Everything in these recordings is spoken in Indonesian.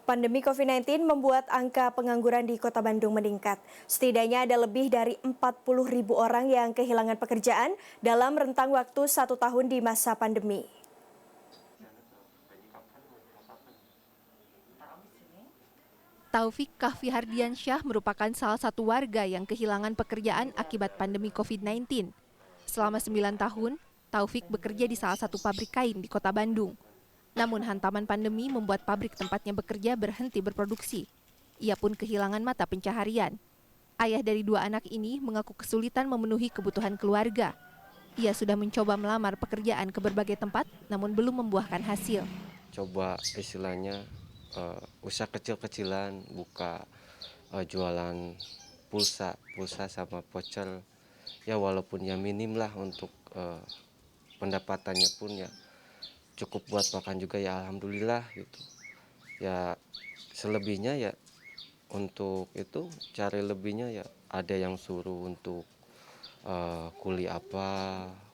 Pandemi COVID-19 membuat angka pengangguran di Kota Bandung meningkat. Setidaknya ada lebih dari 40.000 orang yang kehilangan pekerjaan dalam rentang waktu 1 tahun di masa pandemi. Taufik Kahfi Hardiansyah merupakan salah satu warga yang kehilangan pekerjaan akibat pandemi COVID-19. Selama 9 tahun, Taufik bekerja di salah satu pabrik kain di Kota Bandung. Namun hantaman pandemi membuat pabrik tempatnya bekerja berhenti berproduksi. Ia pun kehilangan mata pencaharian. Ayah dari 2 anak ini mengaku kesulitan memenuhi kebutuhan keluarga. Ia sudah mencoba melamar pekerjaan ke berbagai tempat, namun belum membuahkan hasil. Coba istilahnya usaha kecil-kecilan, buka jualan pulsa sama voucher. Ya walaupun ya minim lah untuk pendapatannya pun ya cukup buat makan juga ya alhamdulillah gitu. Ya selebihnya ya untuk itu cari lebihnya ya ada yang suruh untuk kuli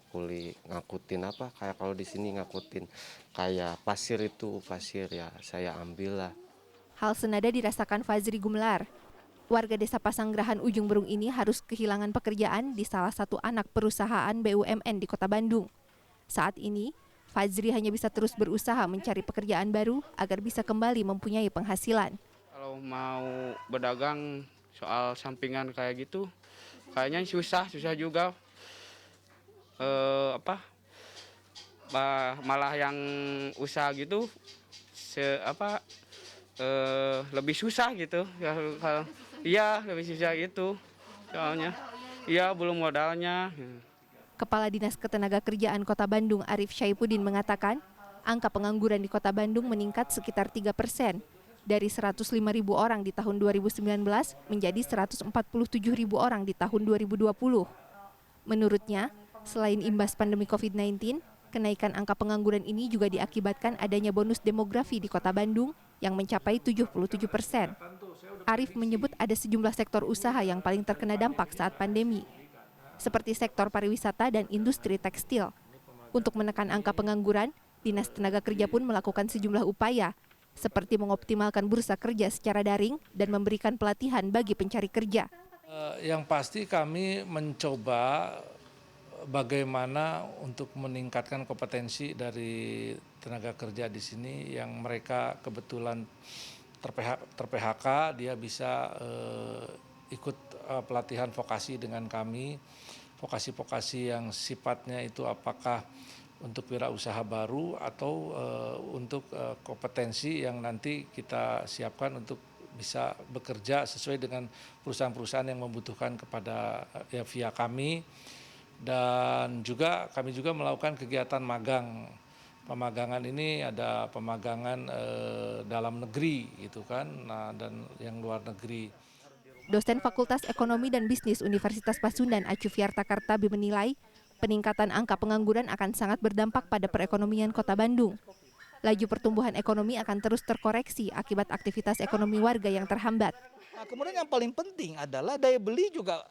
kuli ngakutin apa, kayak kalau di sini ngakutin kayak pasir ya saya ambil lah. Hal senada dirasakan Fazri Gumelar. Warga desa Pasanggerahan Ujung Berung ini harus kehilangan pekerjaan di salah satu anak perusahaan BUMN di Kota Bandung. Saat ini, Fazri hanya bisa terus berusaha mencari pekerjaan baru agar bisa kembali mempunyai penghasilan. Kalau mau berdagang soal sampingan kayak gitu, kayaknya susah juga. Malah yang usaha gitu, lebih susah gitu. Iya lebih susah gitu, soalnya iya belum modalnya. Kepala Dinas Ketenagakerjaan Kota Bandung Arif Syaipuddin mengatakan, angka pengangguran di Kota Bandung meningkat sekitar 3%, dari 105.000 orang di tahun 2019 menjadi 147.000 orang di tahun 2020. Menurutnya, selain imbas pandemi COVID-19, kenaikan angka pengangguran ini juga diakibatkan adanya bonus demografi di Kota Bandung yang mencapai 77%. Arif menyebut ada sejumlah sektor usaha yang paling terkena dampak saat pandemi, seperti sektor pariwisata dan industri tekstil. Untuk menekan angka pengangguran, Dinas Tenaga Kerja pun melakukan sejumlah upaya, seperti mengoptimalkan bursa kerja secara daring dan memberikan pelatihan bagi pencari kerja. Yang pasti kami mencoba bagaimana untuk meningkatkan kompetensi dari tenaga kerja di sini yang mereka kebetulan ter-PHK, dia bisa ikut pelatihan vokasi dengan kami. Vokasi-vokasi yang sifatnya itu apakah untuk wirausaha baru atau untuk kompetensi yang nanti kita siapkan untuk bisa bekerja sesuai dengan perusahaan-perusahaan yang membutuhkan kepada ya via kami. Dan juga kami juga melakukan kegiatan magang. Pemagangan ini ada pemagangan dalam negeri gitu kan, nah, dan yang luar negeri. Dosen Fakultas Ekonomi dan Bisnis Universitas Pasundan Acuviarta Kartabi menilai, peningkatan angka pengangguran akan sangat berdampak pada perekonomian Kota Bandung. Laju pertumbuhan ekonomi akan terus terkoreksi akibat aktivitas ekonomi warga yang terhambat. Nah, kemudian yang paling penting adalah daya beli juga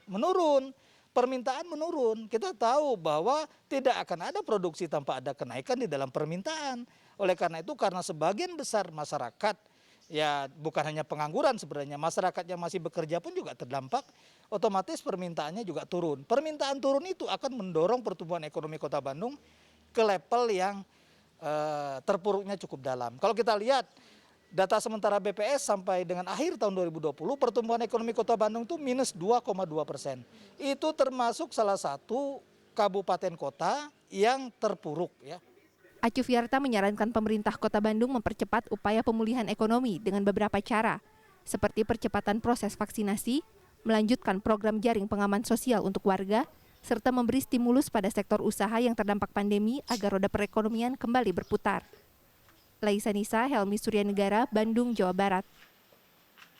menurun, permintaan menurun. Kita tahu bahwa tidak akan ada produksi tanpa ada kenaikan di dalam permintaan. Oleh karena itu, karena sebagian besar masyarakat, ya bukan hanya pengangguran sebenarnya, masyarakat yang masih bekerja pun juga terdampak, otomatis permintaannya juga turun. Permintaan turun itu akan mendorong pertumbuhan ekonomi Kota Bandung ke level yang terpuruknya cukup dalam. Kalau kita lihat data sementara BPS sampai dengan akhir tahun 2020, pertumbuhan ekonomi Kota Bandung itu minus 2,2%. Itu termasuk salah satu kabupaten kota yang terpuruk, ya. Acuviarta menyarankan pemerintah Kota Bandung mempercepat upaya pemulihan ekonomi dengan beberapa cara, seperti percepatan proses vaksinasi, melanjutkan program jaring pengaman sosial untuk warga, serta memberi stimulus pada sektor usaha yang terdampak pandemi agar roda perekonomian kembali berputar. Laisa Nisa, Helmi Suryanegara, Bandung, Jawa Barat.